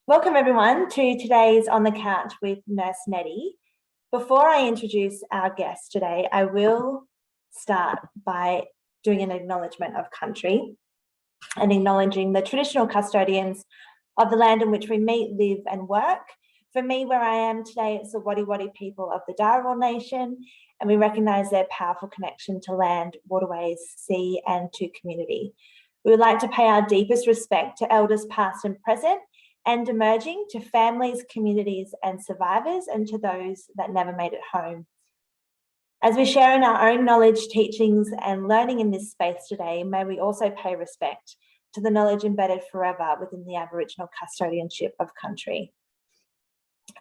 Welcome everyone to today's On the Couch with Nurse Nettie. Before I introduce our guest today, I will start by doing an acknowledgement of country and acknowledging the traditional custodians of the land in which we meet, live and work. For me, where I am today, it's the Wadi people of the Dharawal Nation, and we recognise their powerful connection to land, waterways, sea and to community. We would like to pay our deepest respect to elders past and present, and emerging, to families, communities and survivors, and to those that never made it home. As we share in our own knowledge, teachings and learning in this space today, may we also pay respect to the knowledge embedded forever within the Aboriginal custodianship of country.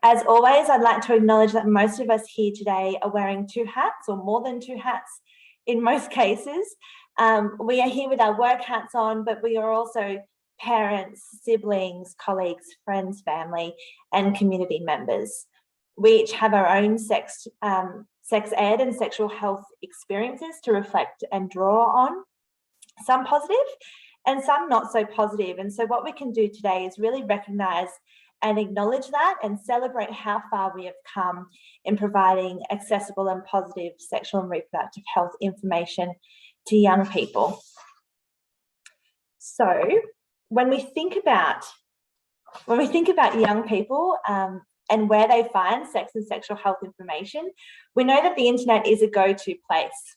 As always, I'd like to acknowledge that most of us here today are wearing two hats, or more than two hats in most cases. We are here with our work hats on, but we are also parents, siblings, colleagues, friends, family, and community members. We each have our own sex ed and sexual health experiences to reflect and draw on, some positive and some not so positive. And so what we can do today is really recognise and acknowledge that and celebrate how far we have come in providing accessible and positive sexual and reproductive health information to young people. So when we think about young people and where they find sex and sexual health information, we know that the internet is a go-to place.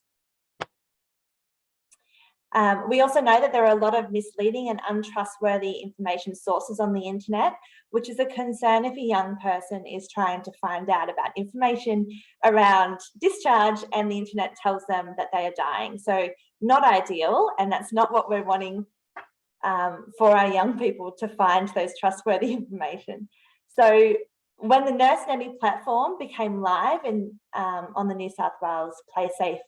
We also know that there are a lot of misleading and untrustworthy information sources on the internet, which is a concern if a young person is trying to find out about information around discharge and the internet tells them that they are dying. So not ideal, and that's not what we're wanting for our young people, to find those trustworthy information. So when the Nurse Nettie platform became live on the New South Wales Play Safe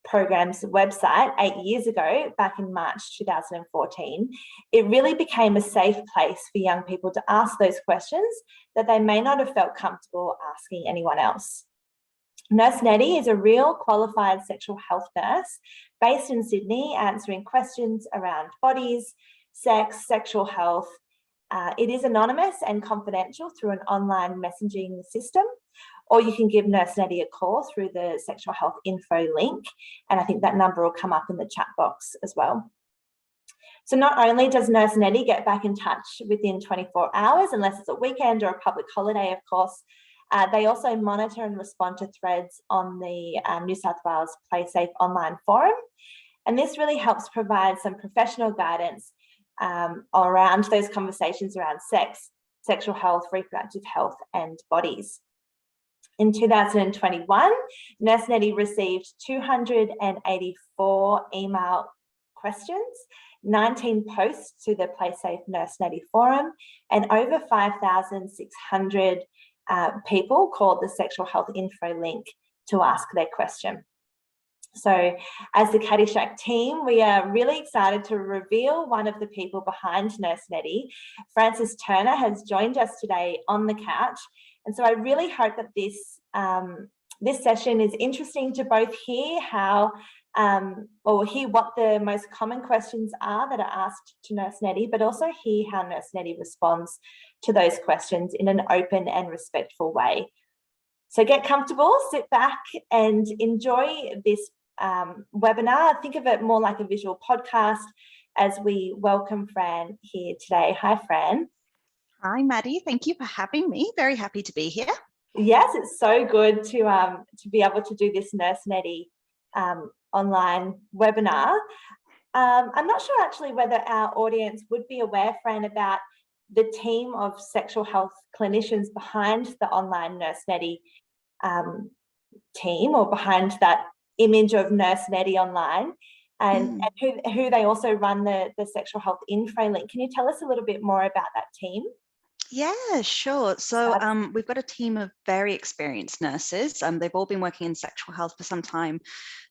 program's website 8 years ago, back in March 2014, it really became a safe place for young people to ask those questions that they may not have felt comfortable asking anyone else. Nurse Nettie is a real qualified sexual health nurse based in Sydney, answering questions around bodies, sex, sexual health. It is anonymous and confidential through an online messaging system, or you can give Nurse Nettie a call through the sexual health info link, and I think that number will come up in the chat box as well. So not only does Nurse Nettie get back in touch within 24 hours, unless it's a weekend or a public holiday, of course, they also monitor and respond to threads on the New South Wales Play Safe online forum. And this really helps provide some professional guidance around those conversations around sex, sexual health, reproductive health, and bodies. In 2021, Nurse Nettie received 284 email questions, 19 posts to the Play Safe Nurse Nettie forum, and over 5,600 people called the sexual health info link to ask their question. So as the Caddyshack team, we are really excited to reveal one of the people behind Nurse Nettie. Frances Turner has joined us today on the couch. And so I really hope that this session is interesting to both hear hear what the most common questions are that are asked to Nurse Nettie, but also hear how Nurse Nettie responds to those questions in an open and respectful way. So get comfortable, sit back and enjoy this webinar. Think of it more like a visual podcast as we welcome Fran here today. Hi, Fran. Hi, Maddy. Thank you for having me. Very happy to be here. Yes, it's so good to be able to do this Nurse Nettie online webinar. I'm not sure actually whether our audience would be aware, Fran, about the team of sexual health clinicians behind the online Nurse Nettie team, or behind that image of Nurse Nettie online, and who they also run the sexual health info link. Can you tell us a little bit more about that team? Yeah, sure. So we've got a team of very experienced nurses. They've all been working in sexual health for some time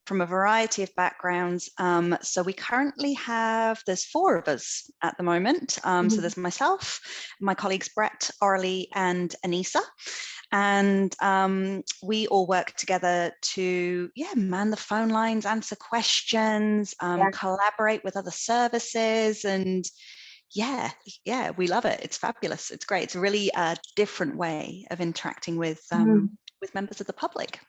from a variety of backgrounds. So we currently have, there's 4 of us at the moment. So there's myself, my colleagues Brett, Orly and Anissa. And we all work together to man the phone lines, answer questions, collaborate with other services, and Yeah, we love it. It's fabulous. It's great. It's a really different way of interacting with members of the public.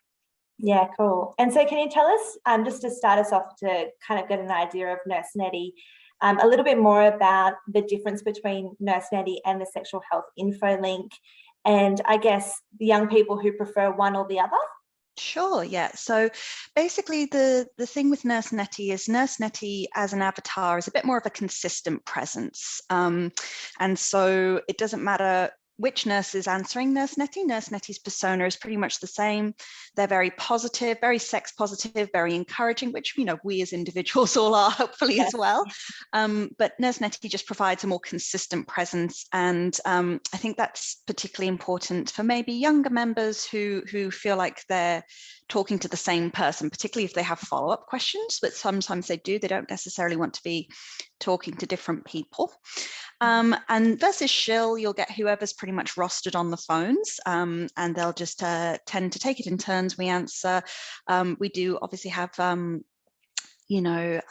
Yeah, cool. And so can you tell us, just to start us off to kind of get an idea of Nurse Nettie, a little bit more about the difference between Nurse Nettie and the Sexual Health Info Link, and I guess the young people who prefer one or the other? Sure, yeah. So basically the thing with Nurse Nettie is Nurse Nettie as an avatar is a bit more of a consistent presence. And so it doesn't matter which nurse is answering Nurse Nettie's persona is pretty much the same. They're very positive, very sex positive, very encouraging, which, you know, we as individuals all are, hopefully, as well. But Nurse Nettie just provides a more consistent presence. And I think that's particularly important for maybe younger members who feel like they're talking to the same person, particularly if they have follow-up questions, but sometimes they do. They don't necessarily want to be talking to different people. And versus Shill, you'll get whoever's pretty much rostered on the phones, and they'll just tend to take it in turns. We answer. We do obviously have, you know,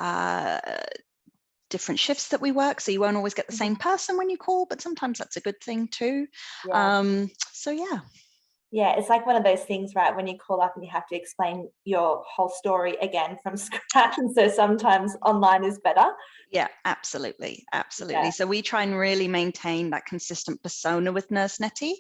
different shifts that we work, so you won't always get the same person when you call, but sometimes that's a good thing too. So yeah. Yeah, it's like one of those things, right, when you call up and you have to explain your whole story again from scratch, and so sometimes online is better. Yeah, absolutely. Yeah. So we try and really maintain that consistent persona with Nurse Nettie,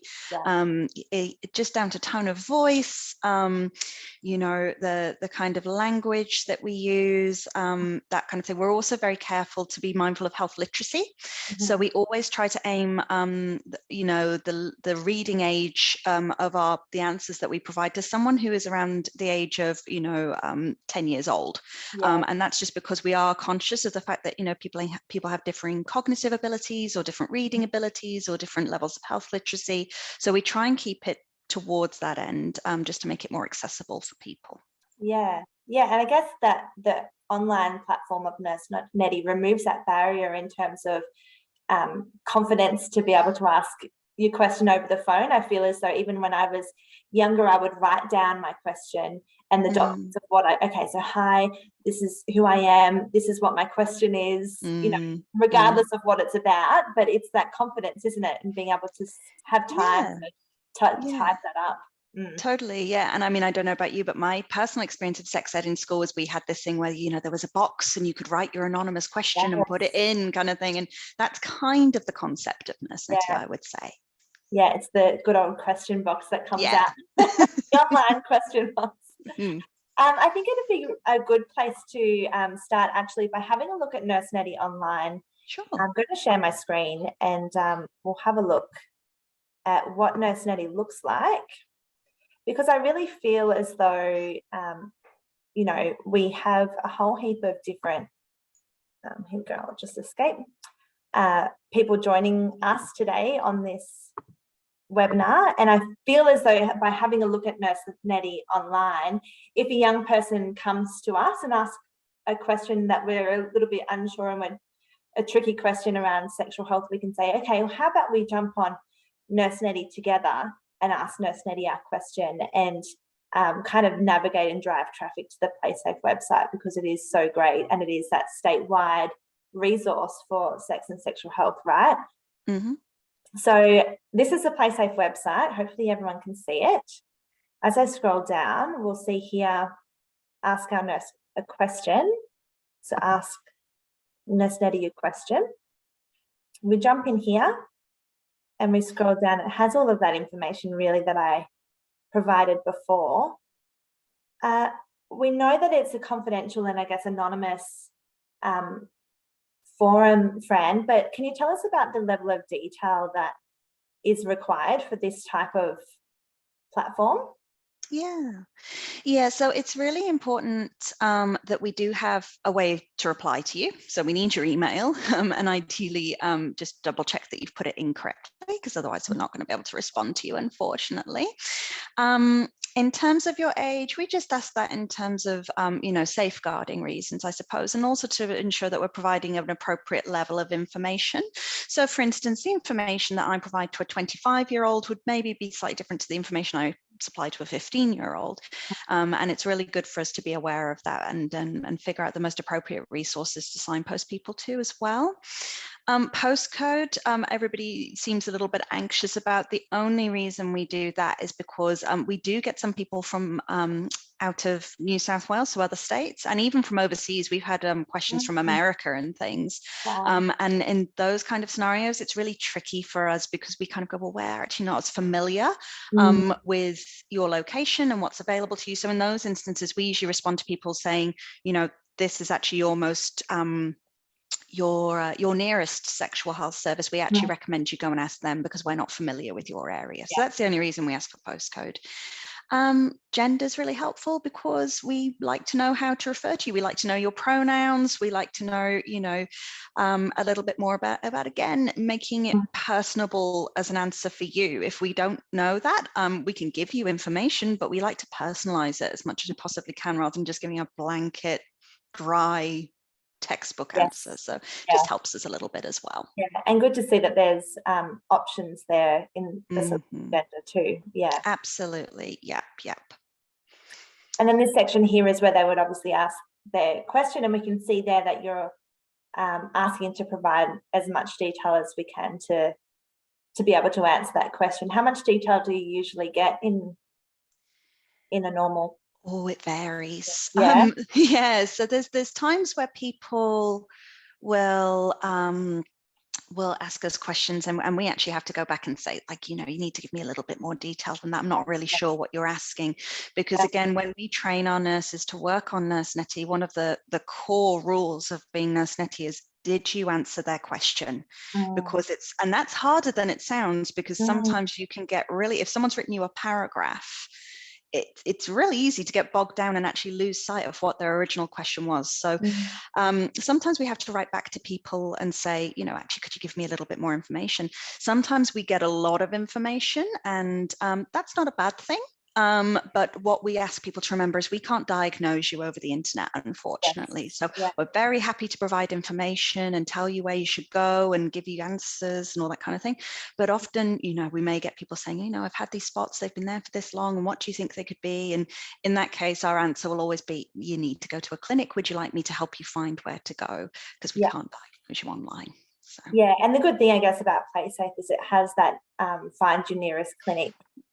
just down to tone of voice, you know, the kind of language that we use, that kind of thing. We're also very careful to be mindful of health literacy. So we always try to aim, you know, the reading age of the answers that we provide to someone who is around the age of, you know, 10 years old. And that's just because we are conscious of the fact that, you know, people have differing cognitive abilities or different reading abilities or different levels of health literacy. So we try and keep it towards that end, just to make it more accessible for people. Yeah, and I guess that the online platform of Nurse Nettie removes that barrier in terms of confidence to be able to ask your question over the phone. I feel as though even when I was younger, I would write down my question and the documents of so hi, this is who I am, this is what my question is, you know, regardless of what it's about, but it's that confidence, isn't it? And being able to have time to type that up. Totally, yeah. And I mean, I don't know about you, but my personal experience of sex ed in school was we had this thing where, you know, there was a box and you could write your anonymous question and put it in, kind of thing. And that's kind of the concept of Nurse Nettie, I would say. Yeah, it's the good old question box that comes out. The online question box. I think it'd be a good place to start actually by having a look at Nurse Nettie online. Sure. I'm going to share my screen and we'll have a look at what Nurse Nettie looks like, because I really feel as though, you know, we have a whole heap of different, here we go, I'll just escape, people joining us today on this webinar. And I feel as though by having a look at Nurse Nettie online, if a young person comes to us and asks a question that we're a little bit unsure and a tricky question around sexual health, we can say, okay, well, how about we jump on Nurse Nettie together and ask Nurse Nettie our question, and kind of navigate and drive traffic to the PlaySafe website, because it is so great and it is that statewide resource for sex and sexual health, right? So this is the PlaySafe website. Hopefully everyone can see it. As I scroll down, we'll see here, ask our nurse a question. So ask Nurse Nettie a question. We jump in here and we scroll down. It has all of that information really that I provided before. We know that it's a confidential and I guess anonymous forum, Fran, but can you tell us about the level of detail that is required for this type of platform? Yeah, so it's really important that we do have a way to reply to you. So we need your email and ideally just double check that you've put it in correctly, because otherwise we're not going to be able to respond to you, unfortunately. In terms of your age, we just ask that in terms of, you know, safeguarding reasons, I suppose, and also to ensure that we're providing an appropriate level of information. So for instance, the information that I provide to a 25-year-old would maybe be slightly different to the information I supply to a 15-year-old. And it's really good for us to be aware of that and figure out the most appropriate resources to signpost people to as well. Postcode, everybody seems a little bit anxious about. The only reason we do that is because we do get some people from out of New South Wales, so other states, and even from overseas. We've had questions from America and things. Wow. And in those kind of scenarios, it's really tricky for us because we kind of go, well, we're actually not as familiar with your location and what's available to you. So in those instances, we usually respond to people saying, you know, this is actually your most your nearest sexual health service. We actually recommend you go and ask them because we're not familiar with your area. So that's the only reason we ask for postcode. Gender is really helpful because we like to know how to refer to you. We like to know your pronouns. We like to know, you know, a little bit more about again, making it personable as an answer for you. If we don't know that, we can give you information, but we like to personalize it as much as we possibly can rather than just giving a blanket, dry textbook answer. So just helps us a little bit as well. Yeah, and good to see that there's options there in the sort of gender too. Yeah, absolutely. Yep. And then this section here is where they would obviously ask their question, and we can see there that you're asking to provide as much detail as we can to be able to answer that question. How much detail do you usually get in a normal? Oh, it varies. Yeah. So there's times where people will ask us questions and we actually have to go back and say, like, you know, you need to give me a little bit more detail than that. I'm not really sure what you're asking. Because again, when we train our nurses to work on Nurse Nettie, one of the core rules of being Nurse Nettie is, did you answer their question? Because and that's harder than it sounds, because sometimes you can get really, if someone's written you a paragraph, it's really easy to get bogged down and actually lose sight of what their original question was. So sometimes we have to write back to people and say, you know, actually, could you give me a little bit more information? Sometimes we get a lot of information, and that's not a bad thing. But what we ask people to remember is we can't diagnose you over the internet, unfortunately. So we're very happy to provide information and tell you where you should go and give you answers and all that kind of thing. But often, you know, we may get people saying, you know, I've had these spots, they've been there for this long, and what do you think they could be? And in that case, our answer will always be, you need to go to a clinic. Would you like me to help you find where to go? Because we can't diagnose you online. So. Yeah, and the good thing, I guess, about PlaySafe is it has that find your nearest clinic,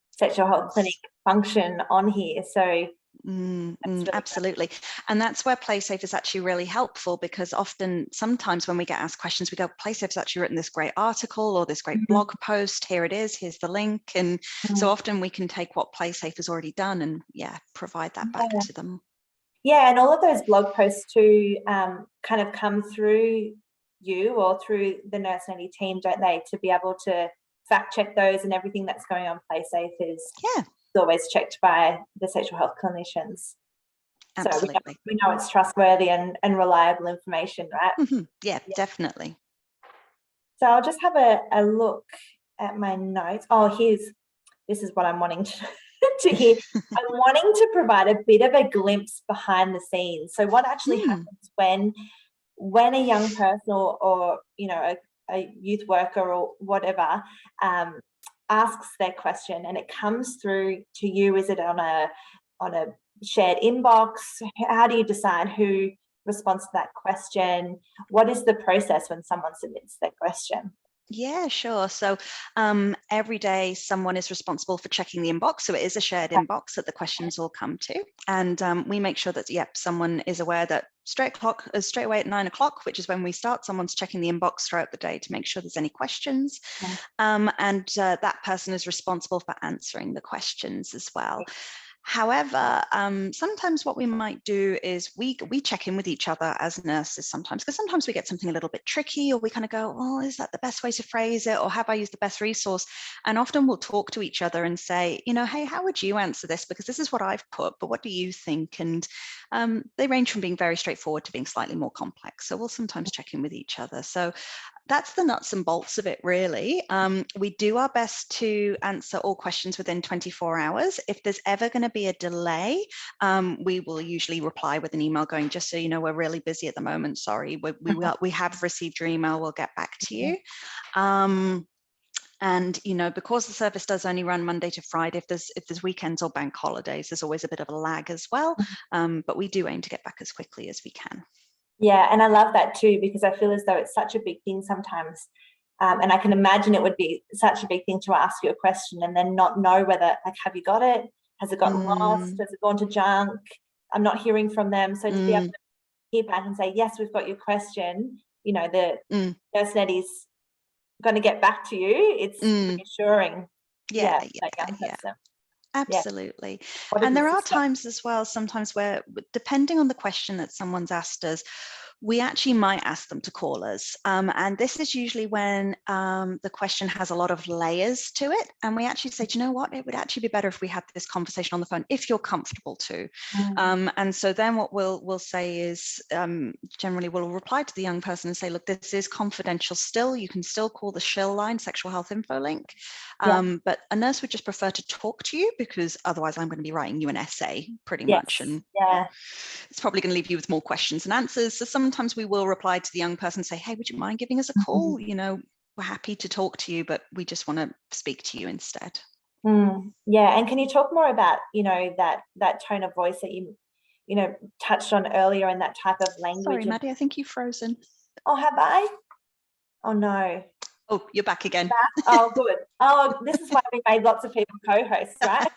sexual health clinic function on here. So really absolutely. And that's where PlaySafe is actually really helpful, because sometimes when we get asked questions, we go, PlaySafe's actually written this great article or this great blog post. Here it is. Here's the link. And so often we can take what PlaySafe has already done and provide that back to them. Yeah, and all of those blog posts too kind of come through you or through the Nurse Nettie team, don't they, to be able to fact check those, and everything that's going on PlaySafe is always checked by the sexual health clinicians. Absolutely. So we know it's trustworthy and reliable information, right? Yeah, definitely. So I'll just have a look at my notes. Oh, this is what I'm wanting to hear. I'm wanting to provide a bit of a glimpse behind the scenes. So what actually happens when a young person or you know, a youth worker or whatever asks their question and it comes through to you? Is it on a shared inbox? How do you decide who responds to that question? What is the process when someone submits their question? Yeah, sure. So every day someone is responsible for checking the inbox. So it is a shared inbox that the questions all come to. And we make sure that, someone is aware that straight away at 9 o'clock, which is when we start, someone's checking the inbox throughout the day to make sure there's any questions. And that person is responsible for answering the questions as well. However, sometimes what we might do is we check in with each other as nurses sometimes, because sometimes we get something a little bit tricky, or we kind of go, oh, is that the best way to phrase it? Or have I used the best resource? And often we'll talk to each other and say, you know, hey, how would you answer this? Because this is what I've put, but what do you think? And they range from being very straightforward to being slightly more complex. So we'll sometimes check in with each other. So that's the nuts and bolts of it, really. We do our best to answer all questions within 24 hours. If there's ever going to be a delay, we will usually reply with an email going, just so you know, we're really busy at the moment. Sorry, we have received your email. We'll get back to you. And, you know, because the service does only run Monday to Friday, if there's weekends or bank holidays, there's always a bit of a lag as well. But we do aim to get back as quickly as we can. Yeah, and I love that too, because I feel as though it's such a big thing sometimes. And I can imagine it would be such a big thing to ask you a question and then not know whether, like, have you got it? Has it gotten lost? Has it gone to junk? I'm not hearing from them. So to be able to hear back and say, yes, we've got your question, you know, the Nurse Nettie's going to get back to you. It's reassuring. Yeah, That young person. Absolutely. What a And good there are system. times as well, sometimes where, depending on the question that someone's asked us, we actually might ask them to call us. And this is usually when the question has a lot of layers to it. And we actually say, do you know what? It would actually be better if we had this conversation on the phone, if you're comfortable to. And so then what we'll say is, generally we'll reply to the young person and say, look, this is confidential still. You can still call the SHIL line, sexual health info link. But a nurse would just prefer to talk to you, because otherwise I'm going to be writing you an essay pretty much. And it's probably going to leave you with more questions and answers. So sometimes we will reply to the young person and say, hey, would you mind giving us a call? You know, we're happy to talk to you, but we just want to speak to you instead. Yeah, and can you talk more about, you know, that tone of voice that you know, touched on earlier, and that type of language? Sorry, Maddy, I think you've frozen. Oh, have I? Oh no. Oh, you're back again. Oh, good. Oh, this is why we made lots of people co-hosts, right?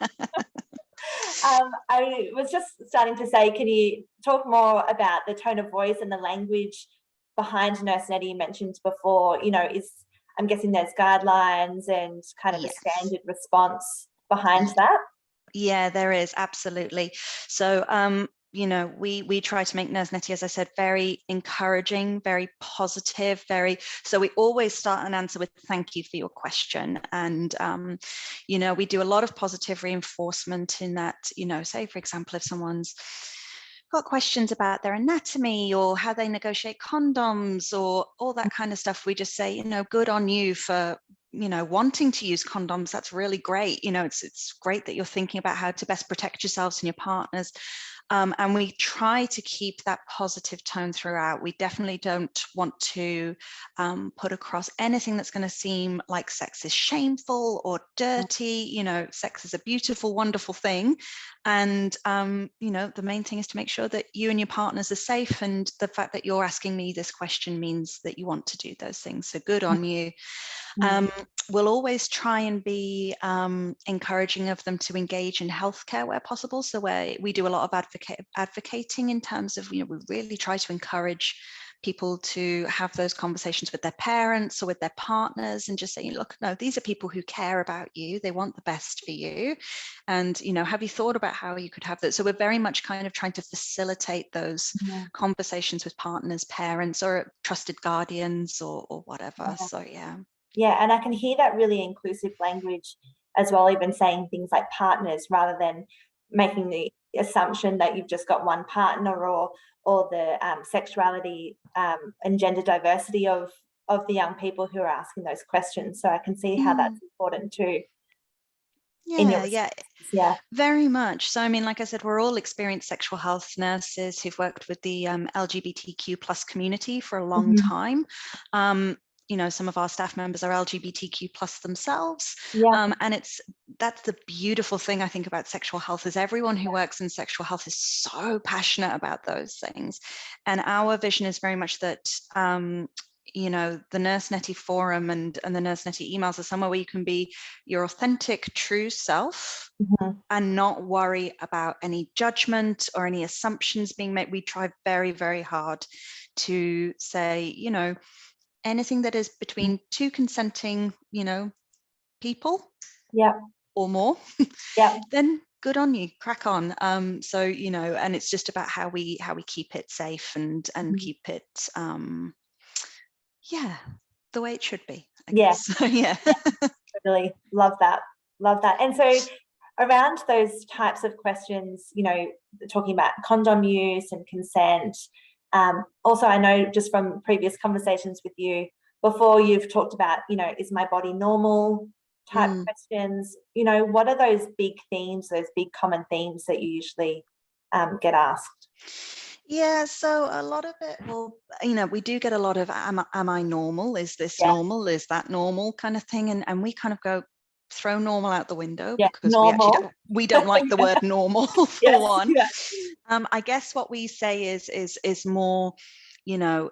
I was just starting to say, can you talk more about the tone of voice and the language behind Nurse Nettie? You mentioned before, you know, I'm guessing there's guidelines and kind of a standard response behind that. Yeah, there is, absolutely. So, you know, we try to make Nurse Nettie, as I said, very encouraging, very positive, so we always start an answer with thank you for your question. And, you know, we do a lot of positive reinforcement in that, you know, say, for example, if someone's got questions about their anatomy or how they negotiate condoms or all that kind of stuff, we just say, you know, good on you for, you know, wanting to use condoms. That's really great. You know, it's great that you're thinking about how to best protect yourselves and your partners. And we try to keep that positive tone throughout. We definitely don't want to put across anything that's going to seem like sex is shameful or dirty. You know, sex is a beautiful, wonderful thing. And, you know, the main thing is to make sure that you and your partners are safe. And the fact that you're asking me this question means that you want to do those things. So good on you. We'll always try and be encouraging of them to engage in healthcare where possible. So where we do a lot of advocating in terms of, you know, we really try to encourage people to have those conversations with their parents or with their partners and just say, look, no, these are people who care about you. They want the best for you. And, you know, have you thought about how you could have that? So we're very much kind of trying to facilitate those conversations with partners, parents, or trusted guardians or whatever. So, yeah. Yeah, and I can hear that really inclusive language as well, even saying things like partners rather than making the assumption that you've just got one partner or the sexuality and gender diversity of the young people who are asking those questions. So I can see how that's important too. Yeah, very much. So, I mean, like I said, we're all experienced sexual health nurses who've worked with the LGBTQ plus community for a long time. You know, some of our staff members are LGBTQ plus themselves. And that's the beautiful thing I think about sexual health is everyone who works in sexual health is so passionate about those things. And our vision is very much that, you know, the Nurse Nettie forum and the Nurse Nettie emails are somewhere where you can be your authentic, true self and not worry about any judgment or any assumptions being made. We try very, very hard to say, you know, anything that is between two consenting, you know, people or more, then good on you, crack on. So, you know, and it's just about how we keep it safe and keep it the way it should be, I guess. I really love that. And so around those types of questions, you know, talking about condom use and consent, also I know just from previous conversations with you before, you've talked about, you know, is my body normal type questions. You know, what are those big themes, those big common themes that you usually get asked? Yeah, so a lot of it will, you know, we do get a lot of am I normal? Is this normal? Is that normal kind of thing? And we kind of go, throw normal out the window because we don't like the word normal for one. I guess what we say is more you know,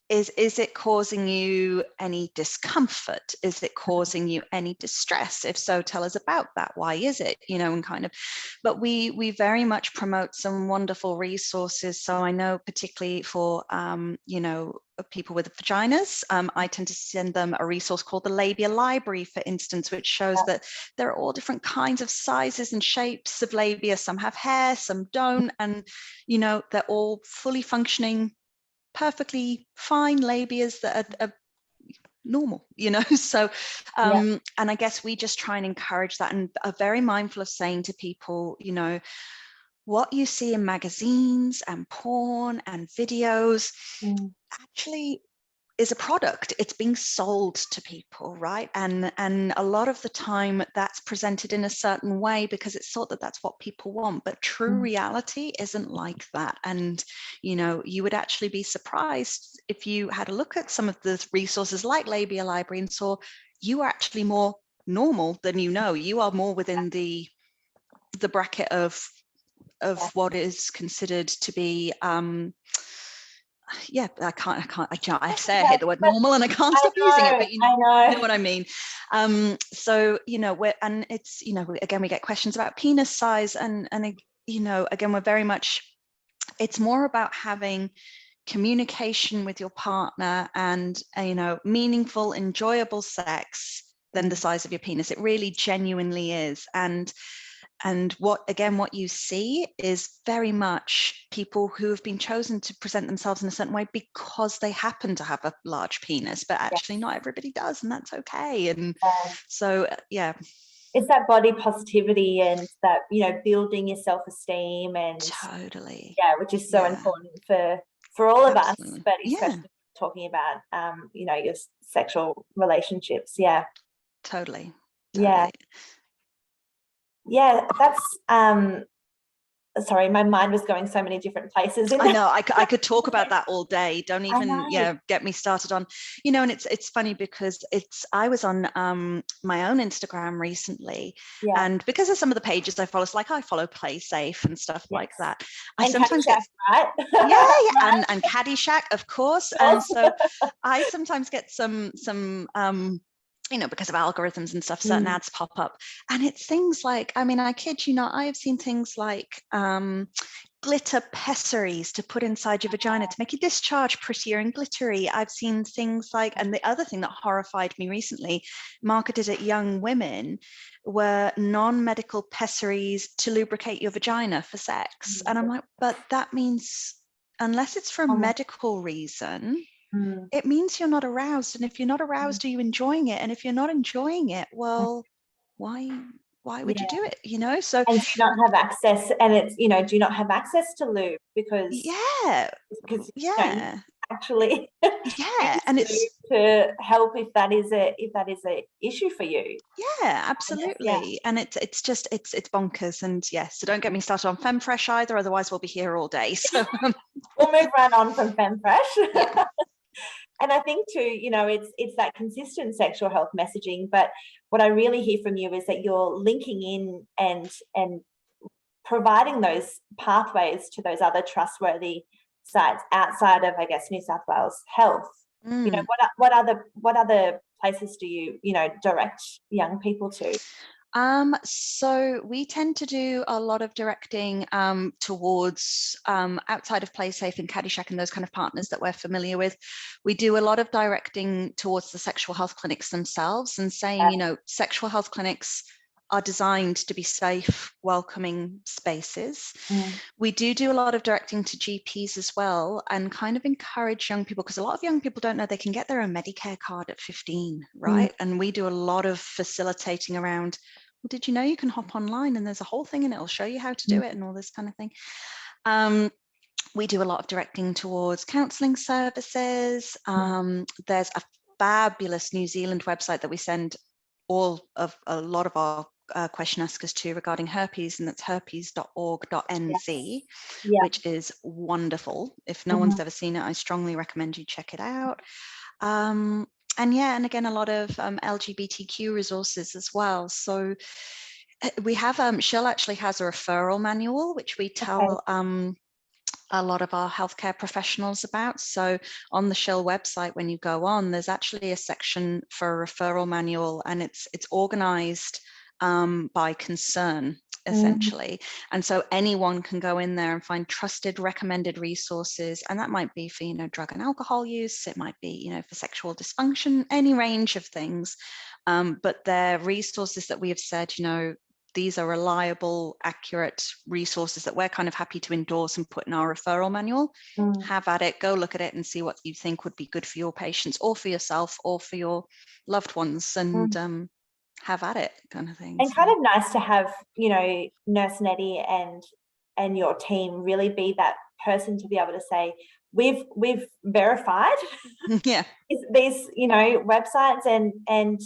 is it causing you any discomfort? Is it causing you any distress? If so, tell us about that. Why is it? You know, and kind of, but we very much promote some wonderful resources. So I know particularly for, you know, people with vaginas, I tend to send them a resource called the Labia Library, for instance, which shows that there are all different kinds of sizes and shapes of labia. Some have hair, some don't. And, you know, they're all fully functioning, perfectly fine labias that are normal, you know. So and I guess we just try and encourage that, and are very mindful of saying to people, you know, what you see in magazines and porn and videos actually is a product. It's being sold to people, right? And a lot of the time that's presented in a certain way because it's thought that that's what people want, but true reality isn't like that. And, you know, you would actually be surprised if you had a look at some of the resources like Labia Library and saw you are actually more normal than you know. You are more within the bracket of what is considered to be I say I hate the word normal and I can't stop using it, but you know what I mean. So, you know, and it's, you know, again, we get questions about penis size, and you know, again, we're very much, it's more about having communication with your partner and, you know, meaningful, enjoyable sex than the size of your penis. It really genuinely is. And what you see is very much people who have been chosen to present themselves in a certain way because they happen to have a large penis, but actually not everybody does, and that's okay. And so, yeah. It's that body positivity and that, you know, building your self-esteem, and totally, which is so important for all of us, but especially talking about, you know, your sexual relationships. Totally. That's sorry, my mind was going so many different places. I know, I could talk about that all day. Don't even get me started on, you know. And it's funny because I was on my own Instagram recently, and because of some of the pages I follow, it's like I follow Play Safe and stuff like that. I and sometimes get right, and Caddyshack, of course. And so I sometimes get some you know, because of algorithms and stuff, certain ads pop up, and it's things like, I mean, I kid you not, I have seen things like glitter pessaries to put inside your vagina to make your discharge prettier and glittery. I've seen things like, and the other thing that horrified me recently, marketed at young women, were non-medical pessaries to lubricate your vagina for sex. And I'm like, but that means, unless it's for a medical reason, it means you're not aroused. And if you're not aroused, are you enjoying it? And if you're not enjoying it, well, why would you do it? You know, so. And do you not have access, and it's, you know, do you not have access to lube because actually and it's to help if that is a issue for you. Absolutely. And it's just it's bonkers. And so don't get me started on FemFresh either, otherwise we'll be here all day. So we'll move right on from FemFresh. And I think too, you know, it's that consistent sexual health messaging. But what I really hear from you is that you're linking in and providing those pathways to those other trustworthy sites outside of, I guess, New South Wales Health. You know, what other places do you know, direct young people to? So we tend to do a lot of directing towards outside of PlaySafe and Caddyshack and those kind of partners that we're familiar with. We do a lot of directing towards the sexual health clinics themselves, and saying, you know, sexual health clinics are designed to be safe, welcoming spaces. We do a lot of directing to GPs as well, and kind of encourage young people, because a lot of young people don't know they can get their own Medicare card at 15, right? And we do a lot of facilitating around, well, did you know you can hop online and there's a whole thing and it'll show you how to do it and all this kind of thing. We do a lot of directing towards counselling services. There's a fabulous New Zealand website that we send a lot of our question askers to regarding herpes, and that's herpes.org.nz, which is wonderful. If no one's ever seen it, I strongly recommend you check it out. And again, a lot of LGBTQ resources as well. So we have, Shell actually has a referral manual, which we tell a lot of our healthcare professionals about. So on the Shill website, when you go on, there's actually a section for a referral manual, and it's organized by concern, essentially. And so anyone can go in there and find trusted recommended resources, and that might be for, you know, drug and alcohol use, it might be, you know, for sexual dysfunction, any range of things. But they're resources that we have said, you know, these are reliable, accurate resources that we're kind of happy to endorse and put in our referral manual. Have at it, go look at it and see what you think would be good for your patients or for yourself or for your loved ones, and have at it, kind of thing. And kind of nice to have, you know, Nurse Nettie and your team really be that person to be able to say, we've verified yeah, these, you know, websites, and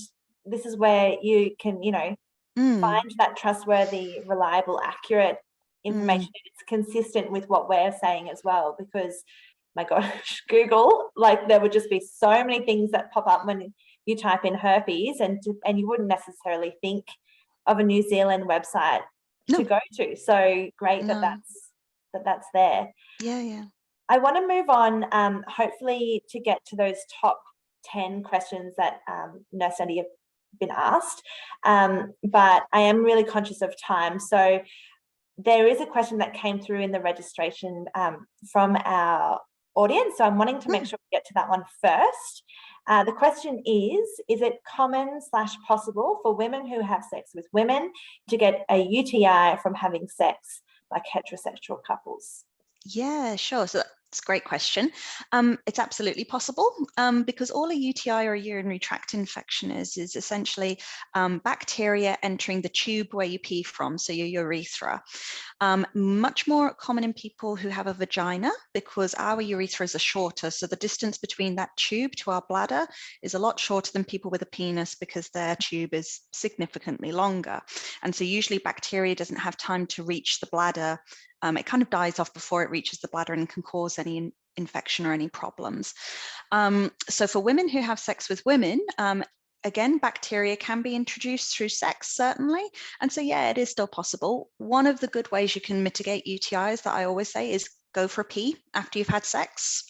this is where you can, you know, find that trustworthy, reliable, accurate information. It's consistent with what we're saying as well, because my gosh, Google, like there would just be so many things that pop up when you type in herpes, and you wouldn't necessarily think of a New Zealand website to go to. So great that that's there. Yeah. I want to move on, hopefully to get to those top 10 questions that Nurse Nettie have been asked, but I am really conscious of time. So there is a question that came through in the registration from our audience, so I'm wanting to make sure we get to that one first. The question is it common / possible for women who have sex with women to get a UTI from having sex, like heterosexual couples? Yeah, sure. So that's a great question. It's absolutely possible, because all a UTI or a urinary tract infection is essentially bacteria entering the tube where you pee from, so your urethra. Much more common in people who have a vagina, because our urethras are shorter. So the distance between that tube to our bladder is a lot shorter than people with a penis, because their tube is significantly longer. And so usually bacteria doesn't have time to reach the bladder. It kind of dies off before it reaches the bladder and can cause any infection or any problems. So for women who have sex with women, again, bacteria can be introduced through sex, certainly. And so, yeah, it is still possible. One of the good ways you can mitigate UTIs that I always say is go for a pee after you've had sex,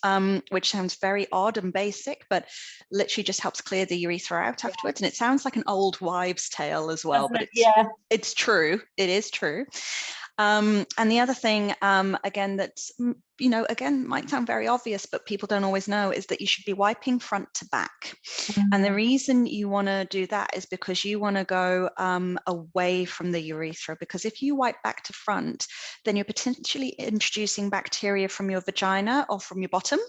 which sounds very odd and basic, but literally just helps clear the urethra out afterwards. And it sounds like an old wives' tale as well, but it's true. It is true. And the other thing, again, that's, you know, again, might sound very obvious, but people don't always know, is that you should be wiping front to back. And the reason you want to do that is because you want to go away from the urethra, because if you wipe back to front, then you're potentially introducing bacteria from your vagina or from your bottom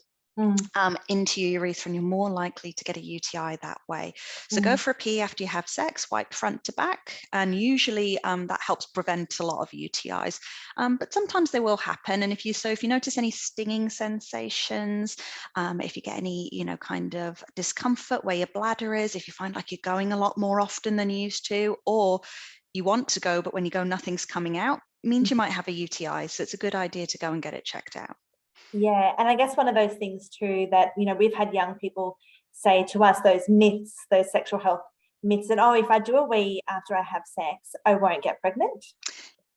into your urethra, and you're more likely to get a UTI that way. So go for a pee after you have sex, wipe front to back, and usually that helps prevent a lot of UTIs. But sometimes they will happen, and if you notice any stinging sensations, if you get any, you know, kind of discomfort where your bladder is, if you find like you're going a lot more often than you used to, or you want to go but when you go nothing's coming out, means you might have a UTI. So it's a good idea to go and get it checked out. Yeah, and I guess one of those things too that, you know, we've had young people say to us, those myths, those sexual health myths, that, oh, if I do a wee after I have sex, I won't get pregnant.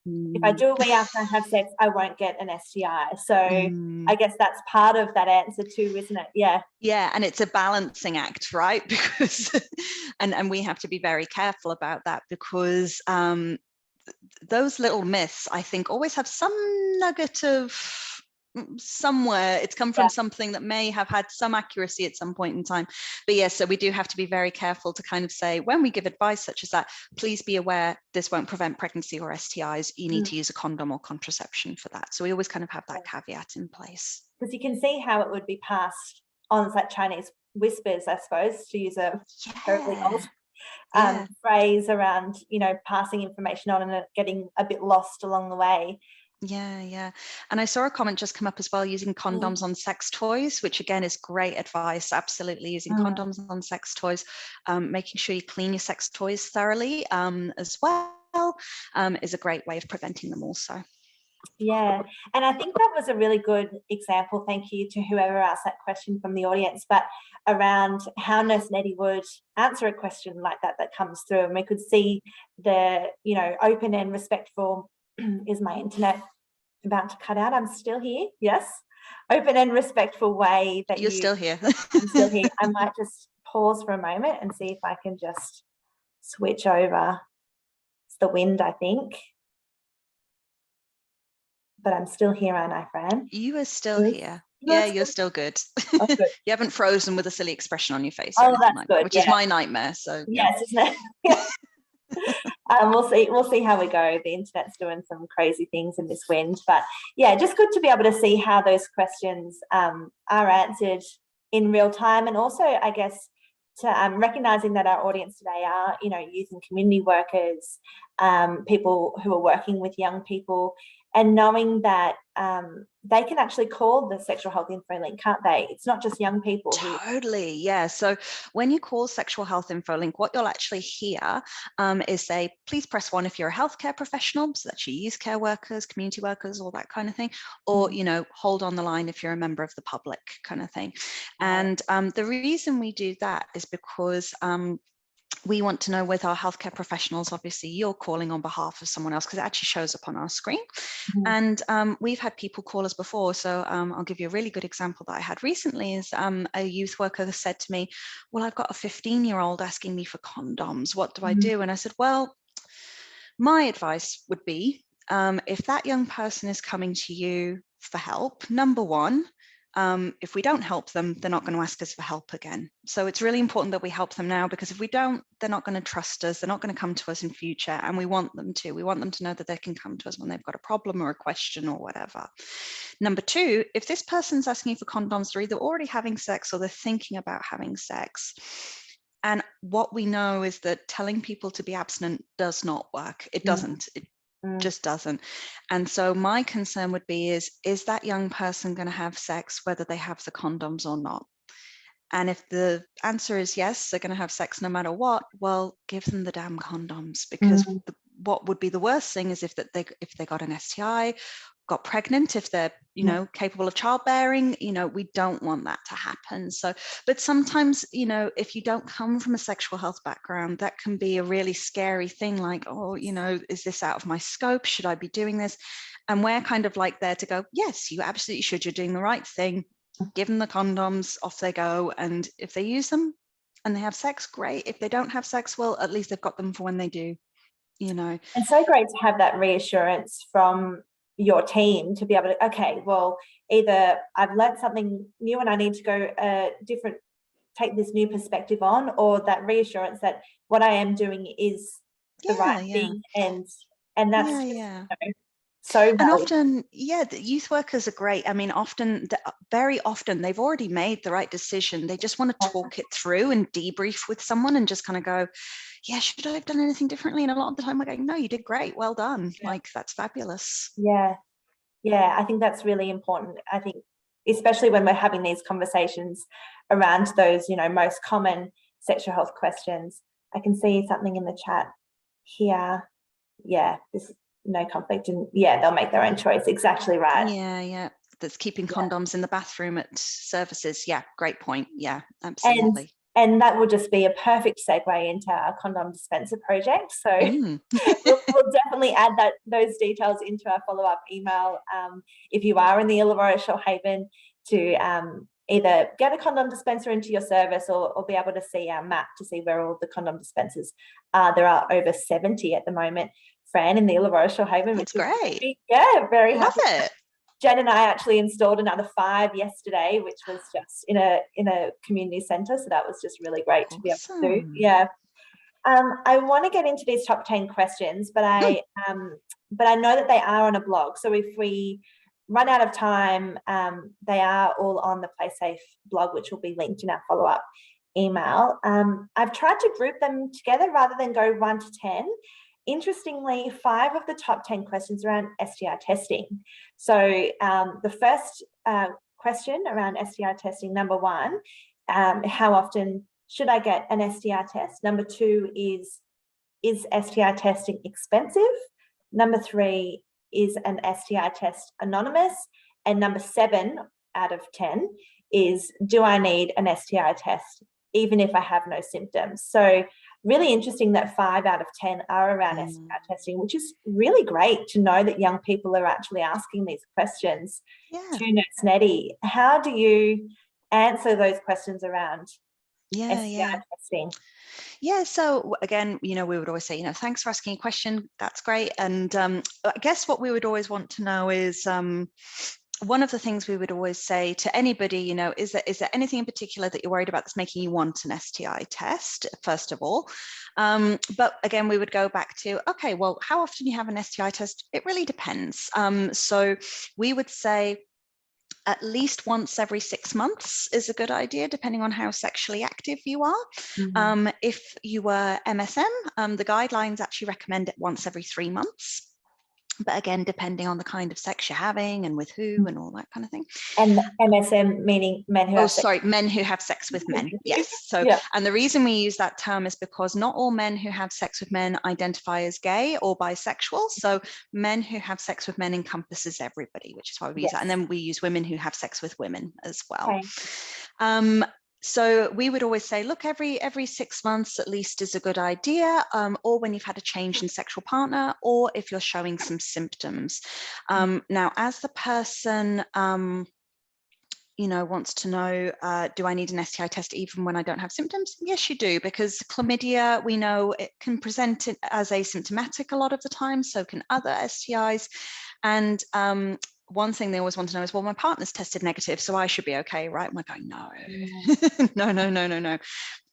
If I do a wee after I have sex, I won't get an STI. So I guess that's part of that answer too, isn't it? Yeah. Yeah, and it's a balancing act, right? Because, and we have to be very careful about that, because those little myths, I think, always have some nugget of somewhere it's come from, something that may have had some accuracy at some point in time. But yes, so we do have to be very careful to kind of say, when we give advice such as that, please be aware this won't prevent pregnancy or STIs. You need to use a condom or contraception for that. So we always kind of have that caveat in place. Because you can see how it would be passed on. It's like Chinese whispers, I suppose, to use a terribly old phrase around, you know, passing information on and it getting a bit lost along the way. Yeah. And I saw a comment just come up as well, using condoms on sex toys, which again is great advice. Absolutely, using condoms on sex toys, making sure you clean your sex toys thoroughly as well, is a great way of preventing them also. Yeah, and I think that was a really good example. Thank you to whoever asked that question from the audience, but around how Nurse Nettie would answer a question like that comes through, and we could see the, you know, open and respectful is my internet about to cut out. I'm still here. Yes. Open and respectful way that You're still here. I'm still here. I might just pause for a moment and see if I can just switch over. It's the wind, I think. But I'm still here, aren't I, Fran? You are still here. You're Yeah, you're still good. good. You haven't frozen with a silly expression on your face or Oh, anything that's like good. that, which is my nightmare. So yes, isn't it? We'll see how we go. The internet's doing some crazy things in this wind, but yeah, just good to be able to see how those questions are answered in real time, and also, I guess, to recognizing that our audience today are, youth and community workers, people who are working with young people, and knowing that they can actually call the sexual health info link, can't they? It's not just young people. Totally, yeah. So when you call sexual health info link, what you'll actually hear is say, please press 1 if you're a healthcare professional, so that's your youth care workers, community workers, all that kind of thing, or hold on the line if you're a member of the public, kind of thing. And the reason we do that is because we want to know with our healthcare professionals, obviously you're calling on behalf of someone else because it actually shows up on our screen. And we've had people call us before. So I'll give you a really good example that I had recently is a youth worker said to me, well, I've got a 15-year-old asking me for condoms. What do I do? And I said, well, my advice would be if that young person is coming to you for help, number one, if we don't help them, they're not going to ask us for help again. So it's really important that we help them now, because if we don't, they're not going to trust us. They're not going to come to us in future. And we want them to. We want them to know that they can come to us when they've got a problem or a question or whatever. Number two, if this person's asking you for condoms, they're either already having sex or they're thinking about having sex. And what we know is that telling people to be abstinent does not work. It doesn't. It just doesn't. And so my concern would be is that young person going to have sex whether they have the condoms or not? And if the answer is yes, they're going to have sex no matter what, well, give them the damn condoms, because what would be the worst thing is if they got an STI, got pregnant, if they're capable of childbearing, we don't want that to happen. So, but sometimes, if you don't come from a sexual health background, that can be a really scary thing, like, oh, is this out of my scope? Should I be doing this? And we're kind of like there to go, yes, you absolutely should. You're doing the right thing. Give them the condoms, off they go. And if they use them and they have sex, great. If they don't have sex, well, at least they've got them for when they do, It's so great to have that reassurance from your team to be able to, okay, well, either I've learned something new and I need to go take this new perspective on, or that reassurance that what I am doing is the right thing. And that's so valuable. And often, the youth workers are great. I mean, very often, they've already made the right decision. They just want to talk it through and debrief with someone and just kind of go, yeah, should I have done anything differently? And a lot of the time we're going, no, you did great. Well done. Yeah. Like, that's fabulous. Yeah. I think that's really important. I think, especially when we're having these conversations around those, most common sexual health questions. I can see something in the chat here. Yeah, this no conflict, and they'll make their own choice. Exactly right. Yeah. That's keeping condoms in the bathroom at services. Yeah, great point. Yeah, absolutely. And that will just be a perfect segue into our Condom Dispenser project. So we'll definitely add those details into our follow-up email if you are in the Illawarra Shoalhaven, to either get a condom dispenser into your service or be able to see our map to see where all the condom dispensers are. There are over 70 at the moment, Fran, in the Illawarra Shoalhaven. That's great. Very Love happy. It. Jen and I actually installed another 5 yesterday, which was just in a community centre. So that was just really great to be able to do. Yeah. I want to get into these top 10 questions, but I know that they are on a blog. So if we run out of time, they are all on the PlaySafe blog, which will be linked in our follow-up email. I've tried to group them together rather than go 1 to 10. Interestingly, 5 of the top 10 questions around STI testing. So the first question around STI testing, number 1, how often should I get an STI test? Number 2 is STI testing expensive? Number 3, is an STI test anonymous? And number 7 out of 10 is, do I need an STI test even if I have no symptoms? So really interesting that 5 out of 10 are around STI testing, which is really great to know that young people are actually asking these questions. To Nurse Nettie, how do you answer those questions around STI testing? Yeah, so again, we would always say, thanks for asking a question. That's great. And I guess what we would always want to know is, one of the things we would always say to anybody, is there anything in particular that you're worried about that's making you want an STI test, first of all? But again, we would go back to, okay, well, how often you have an STI test? It really depends. So we would say at least once every 6 months is a good idea, depending on how sexually active you are. If you were MSM, the guidelines actually recommend it once every 3 months. But again, depending on the kind of sex you're having and with who and all that kind of thing. And MSM meaning men who have sex. Men who have sex with men. Yes. So, and the reason we use that term is because not all men who have sex with men identify as gay or bisexual. So men who have sex with men encompasses everybody, which is why we use that. And then we use women who have sex with women as well. Okay. So we would always say, look, every 6 months at least is a good idea, or when you've had a change in sexual partner, or if you're showing some symptoms. Now, as the person, wants to know, do I need an STI test even when I don't have symptoms? Yes, you do, because chlamydia, we know it can present it as asymptomatic a lot of the time, so can other STIs. And one thing they always want to know is, well, my partner's tested negative, so I should be okay, right? And we're going, no, no.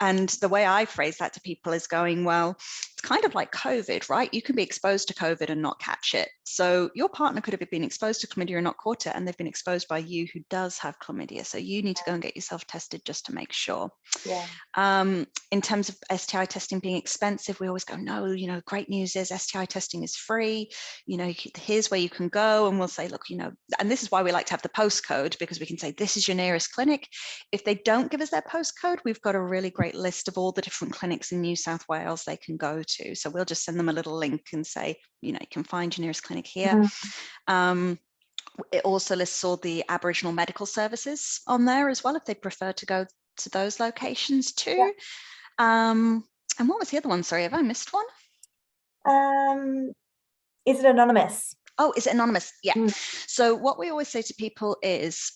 And the way I phrase that to people is going, well, it's kind of like COVID, right? You can be exposed to COVID and not catch it. So your partner could have been exposed to chlamydia and not caught it, and they've been exposed by you who does have chlamydia. So you need to go and get yourself tested just to make sure. In terms of STI testing being expensive, we always go, no, great news is STI testing is free. Here's where you can go. And we'll say, look, and this is why we like to have the postcode, because we can say, this is your nearest clinic. If they don't give us their postcode, we've got a really great list of all the different clinics in New South Wales they can go to. So we'll just send them a little link and say, you can find your nearest clinic here. It also lists all the Aboriginal medical services on there as well, if they prefer to go to those locations too. And what was the other one? Sorry, have I missed one? Is it anonymous? Oh, is it anonymous? Yeah. So what we always say to people is,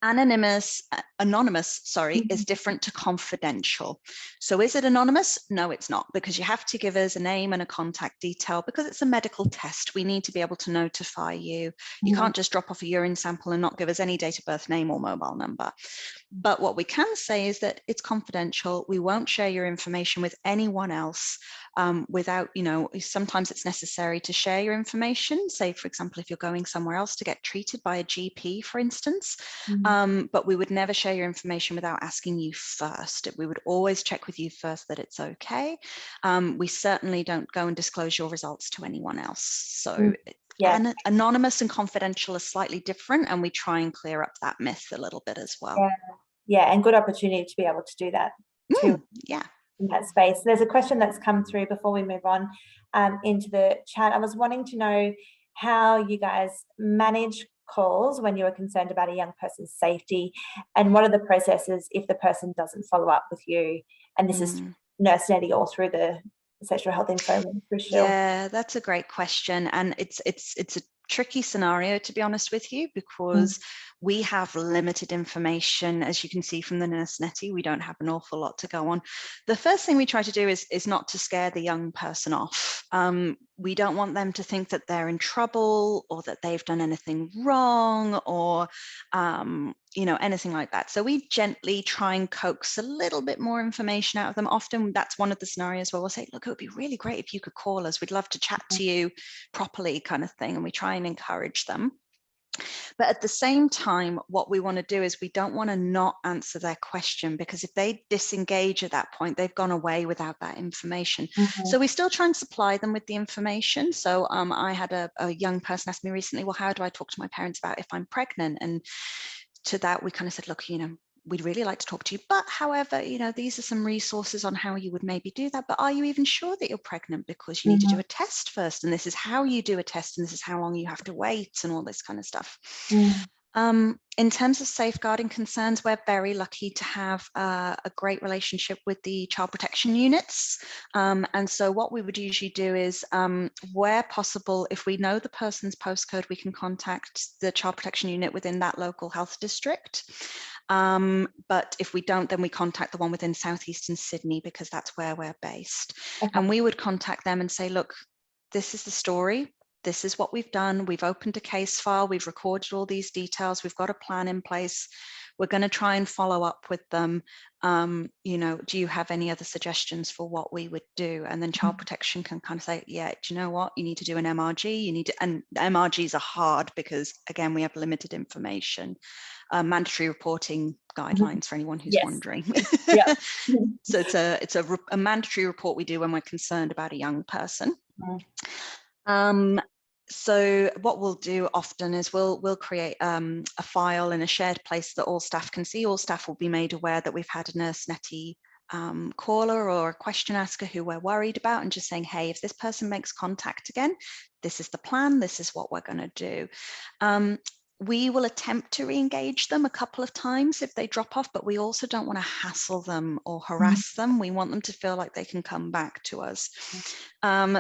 anonymous is different to confidential. So is it anonymous? No, it's not, because you have to give us a name and a contact detail, because it's a medical test. We need to be able to notify you. You can't just drop off a urine sample and not give us any date of birth, name, or mobile number. But what we can say is that it's confidential. We won't share your information with anyone else without, sometimes it's necessary to share your information. Say, for example, if you're going somewhere else to get treated by a GP, for instance, but we would never share your information without asking you first. We would always check with you first that it's okay. We certainly don't go and disclose your results to anyone else. So anonymous and confidential are slightly different, and we try and clear up that myth a little bit as well. And good opportunity to be able to do that too. In that space. There's a question that's come through before we move on into the chat. I was wanting to know how you guys manage calls when you are concerned about a young person's safety, and what are the processes if the person doesn't follow up with you. And this is Nurse Nettie all through the sexual health info. Yeah, that's a great question, and it's a tricky scenario, to be honest with you, because we have limited information. As you can see from the Nurse Nettie, we don't have an awful lot to go on. The first thing we try to do is not to scare the young person off. We don't want them to think that they're in trouble, or that they've done anything wrong, or anything like that. So we gently try and coax a little bit more information out of them. Often that's one of the scenarios where we'll say, look, it would be really great if you could call us. We'd love to chat to you properly, kind of thing. And we try and encourage them. But at the same time, what we want to do is we don't want to not answer their question, because if they disengage at that point, they've gone away without that information. So we still try and supply them with the information. So I had a young person ask me recently, well, how do I talk to my parents about if I'm pregnant? And to that, we kind of said, look, we'd really like to talk to you, but however, these are some resources on how you would maybe do that. But are you even sure that you're pregnant? Because you need to do a test first, and this is how you do a test, and this is how long you have to wait, and all this kind of stuff. In terms of safeguarding concerns, we're very lucky to have a great relationship with the child protection units. And so what we would usually do is, where possible, if we know the person's postcode, we can contact the child protection unit within that local health district. But if we don't, then we contact the one within southeastern Sydney, because that's where we're based. Okay. And we would contact them and say, look, this is the story. This is what we've done. We've opened a case file. We've recorded all these details. We've got a plan in place. We're going to try and follow up with them. You know, do you have any other suggestions for what we would do? And then child protection can kind of say, yeah, do you know what? You need to do an MRG. You need to, and MRGs are hard because, again, we have limited information. Mandatory reporting guidelines for anyone who's wondering. Yeah. So it's a mandatory report we do when we're concerned about a young person. So what we'll do often is we'll create a file in a shared place that all staff can see. All staff will be made aware that we've had a Nurse Nettie caller or a question asker who we're worried about, and just saying, hey, if this person makes contact again, this is the plan, this is what we're going to do. We will attempt to re-engage them a couple of times if they drop off, but we also don't want to hassle them or harass them. We want them to feel like they can come back to us.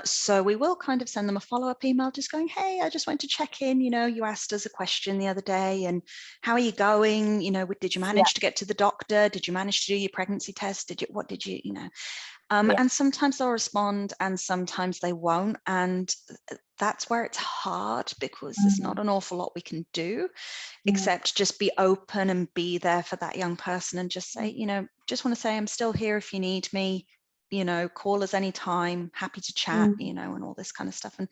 So we will kind of send them a follow-up email just going, hey, I just wanted to check in, you know, you asked us a question the other day and how are you going? You know, did you manage to get to the doctor? Did you manage to do your pregnancy test? What did you, you know? And sometimes they'll respond and sometimes they won't. And that's where it's hard, because there's not an awful lot we can do except just be open and be there for that young person and just say, you know, just want to say I'm still here if you need me, you know, call us anytime, happy to chat, you know, and all this kind of stuff. And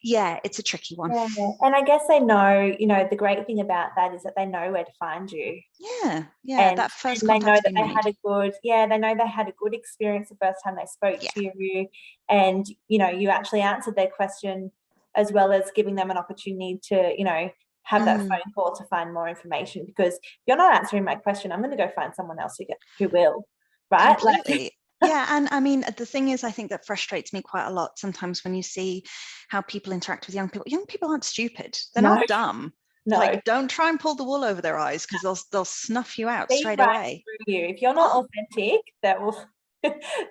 yeah, it's a tricky one. Yeah. And I guess they know, you know, the great thing about that is that they know where to find you. Yeah, And that first they know contact's that been they made. had a good, they know they had a good experience the first time they spoke to you. And, you know, you actually answered their question, as well as giving them an opportunity to, you know, have that phone call to find more information. Because if you're not answering my question, I'm going to go find someone else who will, right? Completely. Yeah, and I mean, the thing is, I think that frustrates me quite a lot sometimes when you see how people interact with young people. Young people aren't stupid. They're not dumb. No. Like, don't try and pull the wool over their eyes, because they'll snuff you out straight right away. Through you. If you're not authentic, that will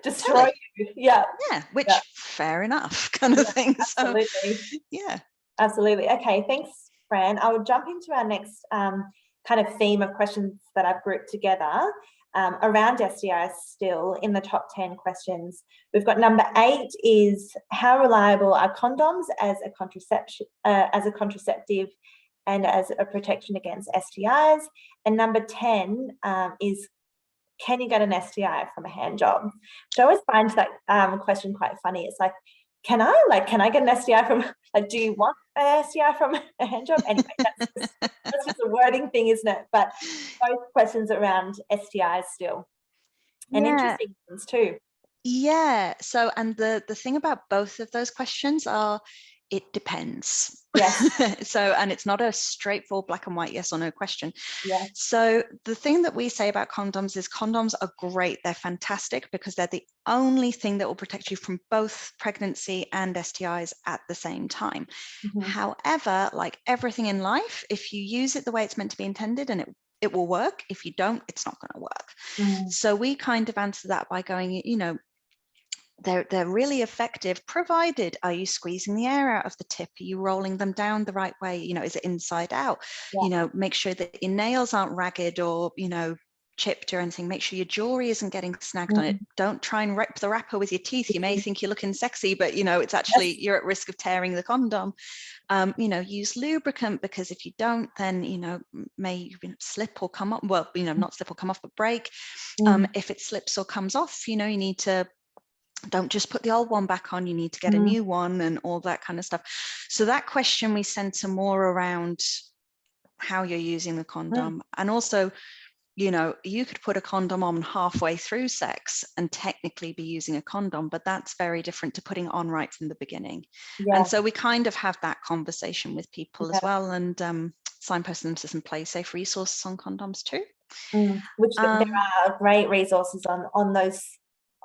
destroy you. Yeah. Which fair enough kind of thing. Absolutely. So, yeah. Absolutely. Okay, thanks, Fran. I will jump into our next kind of theme of questions that I've grouped together around STIs still in the top 10 questions. We've got number 8 is, how reliable are condoms as a contraceptive and as a protection against STIs? And number 10 is, can you get an STI from a hand job? Which I always find that question quite funny. It's like, can I get an STI from, like, do you want an STI from a hand job? Anyway, that's just a wording thing, isn't it? But both questions around STIs still. And interesting ones too. Yeah. So, and the thing about both of those questions are, it depends. Yes. So, and it's not a straightforward black and white yes or no question. Yeah. So the thing that we say about condoms is condoms are great. They're fantastic because they're the only thing that will protect you from both pregnancy and STIs at the same time. However, like everything in life, if you use it the way it's meant to be intended, and it will work. If you don't, it's not going to work. So we kind of answer that by going, you know, they're really effective, provided, are you squeezing the air out of the tip? Are you rolling them down the right way? You know, is it inside out? You know, make sure that your nails aren't ragged or, you know, chipped or anything. Make sure your jewelry isn't getting snagged on it. Don't try and rip the wrapper with your teeth. You may think you're looking sexy, but, you know, it's actually, you're at risk of tearing the condom. You know, use lubricant, because if you don't, then, you know, may slip or come up. Well, you know, not slip or come off, but break. If it slips or comes off, you know, you need to, don't just put the old one back on, you need to get a new one and all that kind of stuff. So that question we center more around how you're using the condom. And also, you know, you could put a condom on halfway through sex and technically be using a condom, but that's very different to putting on right from the beginning. And so we kind of have that conversation with people as well, and signpost them to some play safe resources on condoms too. Which there are great resources on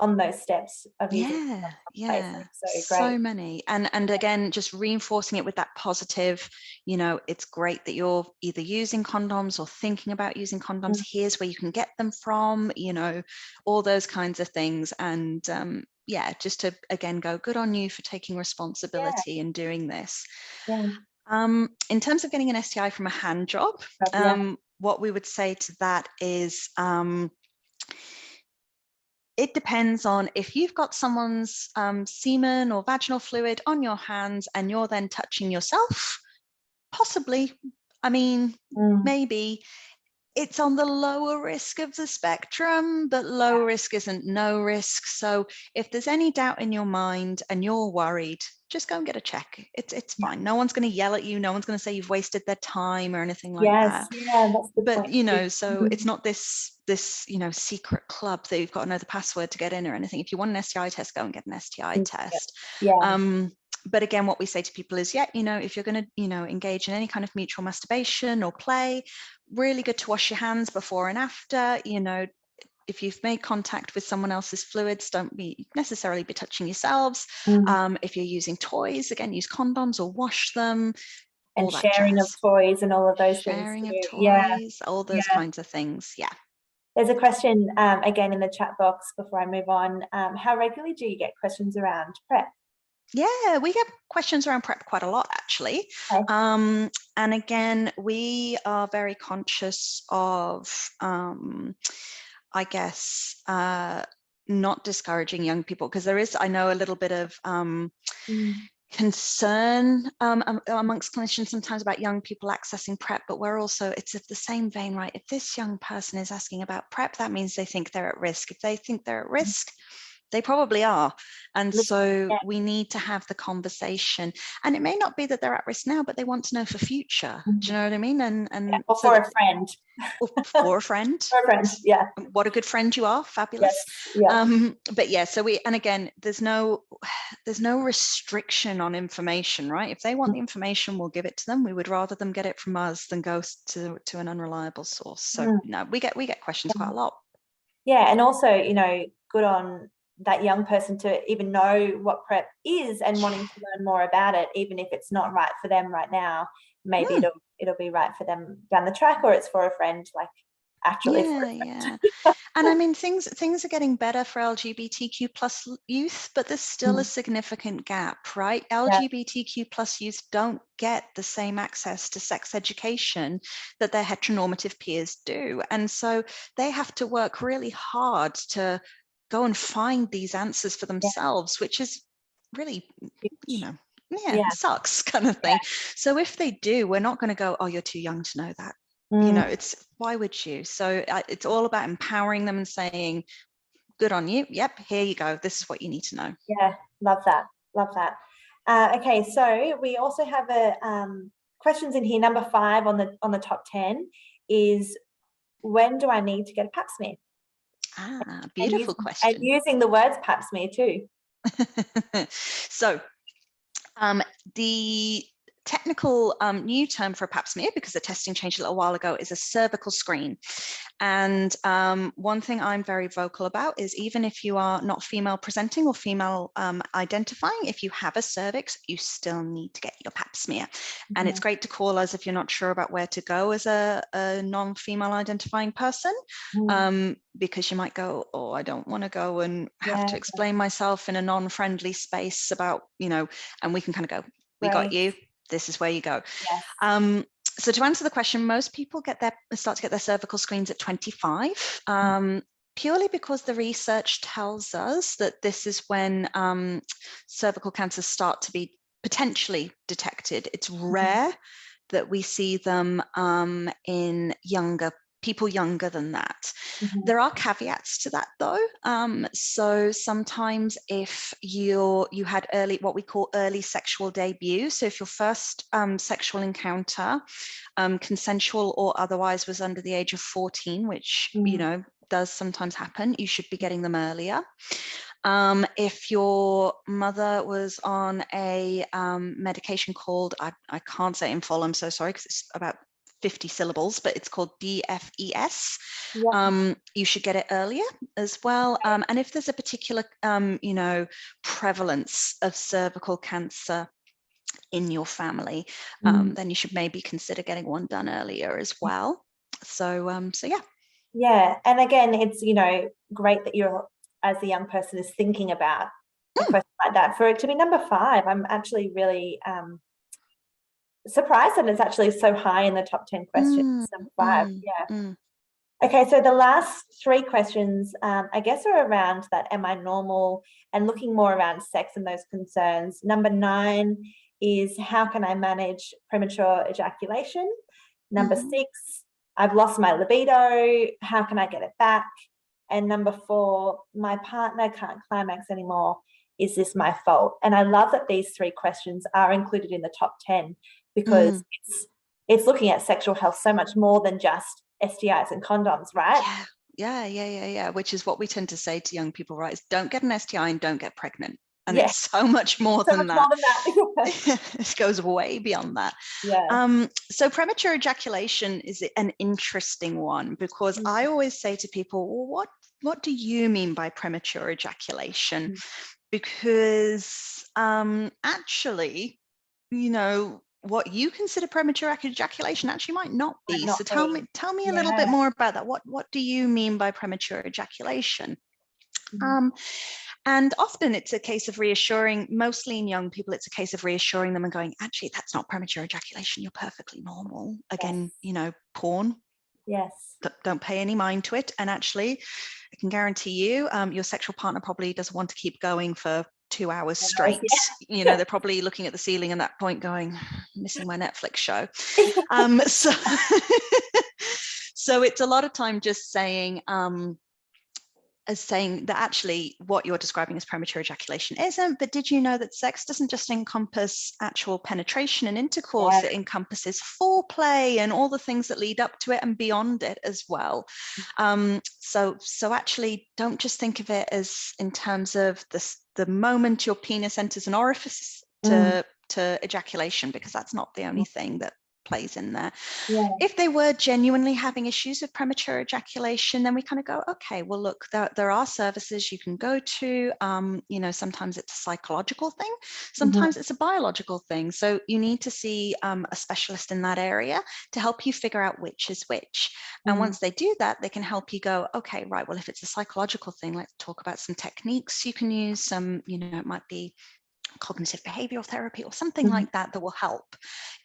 on those steps of using yeah, so so great. many. And again, just reinforcing it with that positive, you know, it's great that you're either using condoms or thinking about using condoms. Here's where you can get them from, you know, all those kinds of things. And yeah, just to again go, good on you for taking responsibility and doing this. In terms of getting an STI from a hand job, what we would say to that is it depends on if you've got someone's semen or vaginal fluid on your hands and you're then touching yourself, possibly. I mean, maybe. It's on the lower risk of the spectrum, but low risk isn't no risk. So if there's any doubt in your mind and you're worried, just go and get a check. It's fine. No one's going to yell at you. No one's going to say you've wasted their time or anything like that. That's the But point. you know, so it's not this you know, secret club that you've got to know the password to get in or anything. If you want an STI test, go and get an STI test. But again, what we say to people is, you know, if you're going to, you know, engage in any kind of mutual masturbation or play, really good to wash your hands before and after. You know, if you've made contact with someone else's fluids, don't necessarily be touching yourselves. If you're using toys, again, use condoms or wash them. And sharing of toys and all of those things. Sharing of toys, all those kinds of things. Yeah. There's a question again in the chat box before I move on. How regularly do you get questions around PrEP? Yeah, we get questions around PrEP quite a lot, actually. And again, we are very conscious of, I guess, not discouraging young people, because there is, I know, a little bit of concern amongst clinicians sometimes about young people accessing PrEP, but we're also, it's of the same vein, right? If this young person is asking about PrEP, that means they think they're at risk. If they think they're at risk, they probably are. And so we need to have the conversation. And it may not be that they're at risk now, but they want to know for future. Do you know what I mean? And or for a friend. For a friend. For a friend, yeah. What a good friend you are. Fabulous. But yeah, so and again, there's no restriction on information, right? If they want the information, we'll give it to them. We would rather them get it from us than go to an unreliable source. So no, we get questions quite a lot. Yeah, and also, you know, good on that young person to even know what PrEP is and wanting to learn more about it, even if it's not right for them right now. Maybe it'll be right for them down the track, or it's for a friend, like actually for a friend. And I mean, things are getting better for LGBTQ plus youth, but there's still a significant gap, right? LGBTQ plus youth don't get the same access to sex education that their heteronormative peers do. And so they have to work really hard to go and find these answers for themselves, which is really, you know, sucks kind of thing. So if they do, we're not going to go, oh, you're too young to know that. You know, it's, why would you? So it's all about empowering them and saying, good on you. Yep, here you go. This is what you need to know. Yeah, love that. Love that. Okay, so we also have a questions in here. Number 5 on the top 10 is, when do I need to get a pap smear? Beautiful question. And using the words pap smear too. So the technical new term for a pap smear, because the testing changed a little while ago, is a cervical screen. And one thing I'm very vocal about is, even if you are not female presenting or female identifying, if you have a cervix, you still need to get your pap smear. And it's great to call us if you're not sure about where to go as a non-female identifying person, because you might go, oh, I don't want to go and have to explain myself in a non-friendly space about, you know, and we can kind of go, we got you. This is where you go. So to answer the question, most people start to get their cervical screens at 25, purely because the research tells us that this is when cervical cancers start to be potentially detected. It's rare that we see them in people younger than that. There are caveats to that though. So sometimes if you had what we call early sexual debut, so if your first sexual encounter, consensual or otherwise, was under the age of 14, which, you know, does sometimes happen, you should be getting them earlier. If your mother was on a medication called, I can't say it in full, I'm so sorry, because it's about 50 syllables, but it's called DFES. Yeah. You should get it earlier as well. And if there's a particular, prevalence of cervical cancer in your family, then you should maybe consider getting one done earlier as well. So yeah. Yeah. And again, it's, great that you're, as a young person, is thinking about a question like that. For it to be number 5, I'm actually really surprised that it's actually so high in the top 10 questions. Number 5. Yeah. Okay, so the last 3 questions, I guess, are around that, am I normal, and looking more around sex and those concerns. Number 9 is, how can I manage premature ejaculation? Number 6, I've lost my libido, how can I get it back? And number 4, my partner can't climax anymore, is this my fault? And I love that these 3 questions are included in the top 10, because it's looking at sexual health so much more than just STIs and condoms, right? Yeah. Which is what we tend to say to young people, right? Is don't get an STI and don't get pregnant. And Yeah. it's so much more So than much that. more than that. It goes way beyond that. Yeah. So premature ejaculation is an interesting one, because I always say to people, well, what do you mean by premature ejaculation? Because actually, what you consider premature ejaculation actually might not be. So tell me a little bit more about that. What do you mean by premature ejaculation? And often it's a case of reassuring, mostly in young people, it's a case of reassuring them and going, actually, that's not premature ejaculation. You're perfectly normal. Again, porn. Yes. Don't pay any mind to it. And actually, I can guarantee you, your sexual partner probably doesn't want to keep going for 2 hours straight. They're probably looking at the ceiling at that point going, missing my Netflix show. So it's a lot of time just saying that actually what you're describing as premature ejaculation isn't, but did you know that sex doesn't just encompass actual penetration and intercourse, it encompasses foreplay and all the things that lead up to it and beyond it as well. So actually don't just think of it as in terms of the moment your penis enters an orifice to ejaculation, because that's not the only thing that plays in there. If they were genuinely having issues with premature ejaculation, then we kind of go, okay, well, look, there are services you can go to. Sometimes it's a psychological thing, sometimes it's a biological thing. So you need to see a specialist in that area to help you figure out which is which. And once they do that, they can help you go, okay, right, well, if it's a psychological thing, let's talk about some techniques you can use. It might be cognitive behavioral therapy or something like that will help.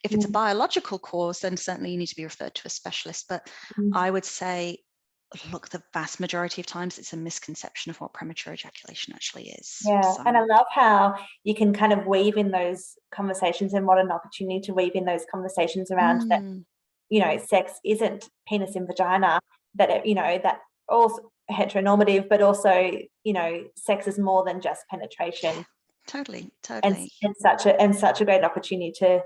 If it's a biological cause, then certainly you need to be referred to a specialist. But I would say, look, the vast majority of times it's a misconception of what premature ejaculation actually is. And I love how you can kind of weave in those conversations, and what an opportunity to weave in those conversations around that, sex isn't penis in vagina, that that also heteronormative, but also, sex is more than just penetration. Totally. And such a great opportunity to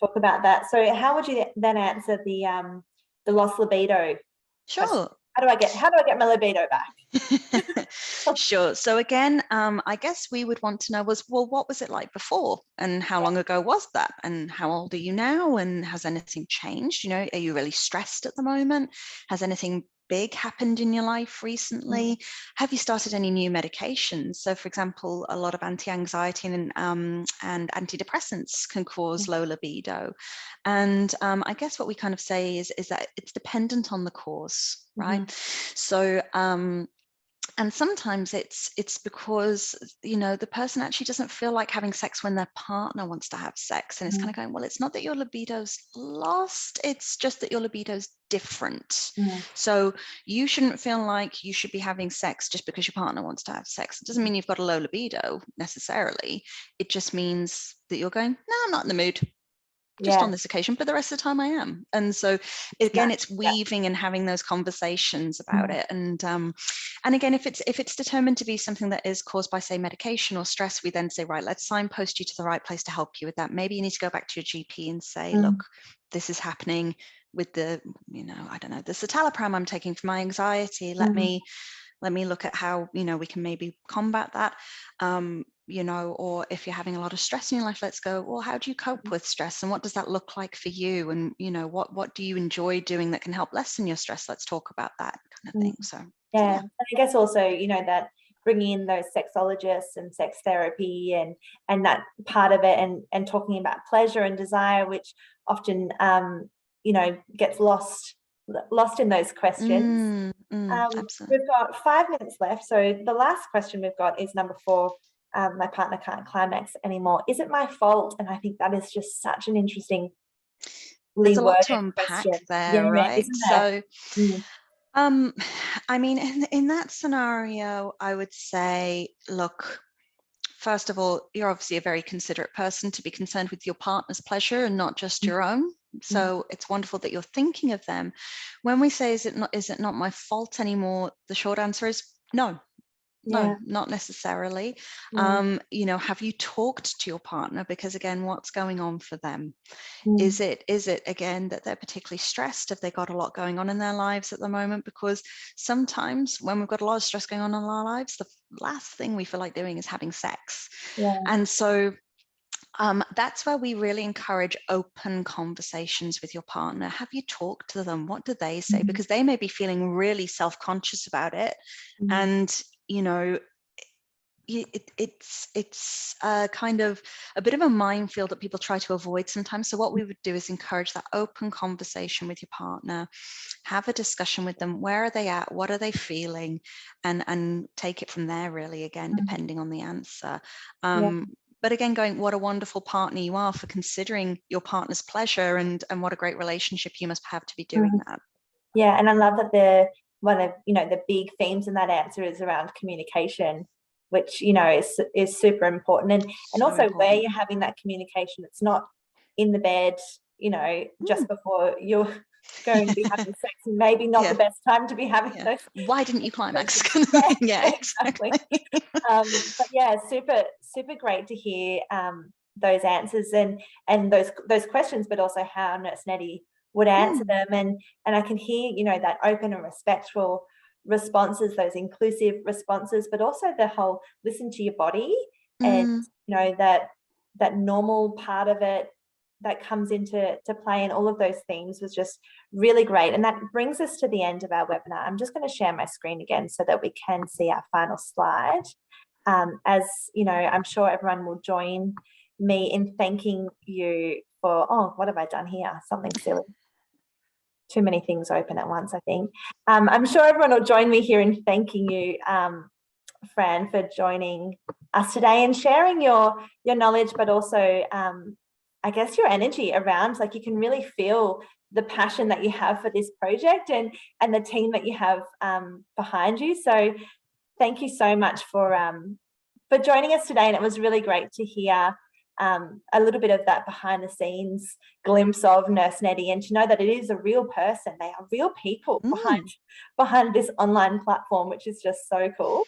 talk about that. So how would you then answer the lost libido? Sure. How do I get my libido back? Sure. So again, I guess we would want to know what was it like before, and how long ago was that, and how old are you now, and has anything changed? Are you really stressed at the moment? Has anything big happened in your life recently? Have you started any new medications? So for example, a lot of anti-anxiety and antidepressants can cause low libido. And I guess what we kind of say is that it's dependent on the cause, right? So and sometimes it's because the person actually doesn't feel like having sex when their partner wants to have sex, and it's kind of going, well, it's not that your libido's lost, it's just that your libido's different. So you shouldn't feel like you should be having sex just because your partner wants to have sex. It doesn't mean you've got a low libido necessarily. It just means that you're going, no, I'm not in the mood just on this occasion, but the rest of the time I am. And so again, it's weaving and having those conversations about it. And again, if it's determined to be something that is caused by, say, medication or stress, we then say, right, let's signpost you to the right place to help you with that. Maybe you need to go back to your GP and say, look, this is happening with the, I don't know, the citalopram I'm taking for my anxiety. Let me look at how, we can maybe combat that. you know, or if you're having a lot of stress in your life, let's go, well, how do you cope with stress, and what does that look like for you? And, you know, what do you enjoy doing that can help lessen your stress? Let's talk about that kind of thing. So yeah. And I guess also, you know, that bringing in those sexologists and sex therapy and that part of it, and talking about pleasure and desire, which often you know, gets lost in those questions. Absolutely. We've got 5 minutes left. So the last question we've got is number 4. My partner can't climax anymore. Is it my fault? And I think that is just such an interesting There's a lot worded to unpack question. there, Yeah, right? isn't there? So I mean, in that scenario, I would say, look, first of all, you're obviously a very considerate person to be concerned with your partner's pleasure and not just your own. So it's wonderful that you're thinking of them. When we say, is it not my fault anymore? The short answer is no. Yeah. No, not necessarily. You know, have you talked to your partner? Because again, what's going on for them? Is it again that they're particularly stressed? Have they got a lot going on in their lives at the moment? Because sometimes when we've got a lot of stress going on in our lives, the last thing we feel like doing is having sex. Yeah. And so that's where we really encourage open conversations with your partner. Have you talked to them? What do they say? Because they may be feeling really self-conscious about it. And, you know, it's kind of a bit of a minefield that people try to avoid sometimes. So what we would do is encourage that open conversation with your partner, have a discussion with them. Where are they at? What are they feeling? And take it from there, really, again, depending on the answer. But again, what a wonderful partner you are for considering your partner's pleasure, and what a great relationship you must have to be doing that. Yeah, and I love that one of, you know, the big themes in that answer is around communication, which, you know, is super important. And also important. Where you're having that communication, it's not in the bed, you know, just before you're going to be having sex, and maybe not the best time to be having those. Why didn't you climax? Exactly. But yeah, super great to hear those answers and those questions, but also how Nurse Nettie would answer them. And I can hear, you know, that open and respectful responses, those inclusive responses, but also the whole listen to your body, and, you know, that normal part of it that comes into play, and all of those things was just really great. And that brings us to the end of our webinar. I'm just going to share my screen again so that we can see our final slide. As you know, I'm sure everyone will join me in thanking you for, oh, what have I done here? Something silly. Too many things open at once, I think. I'm sure everyone will join me here in thanking you, Fran, for joining us today and sharing your knowledge, but also, I guess, your energy around, like, you can really feel the passion that you have for this project and the team that you have behind you. So thank you so much for joining us today. And it was really great to hear a little bit of that behind the scenes glimpse of Nurse Nettie, and to know that it is a real person. They are real people behind this online platform, which is just so cool.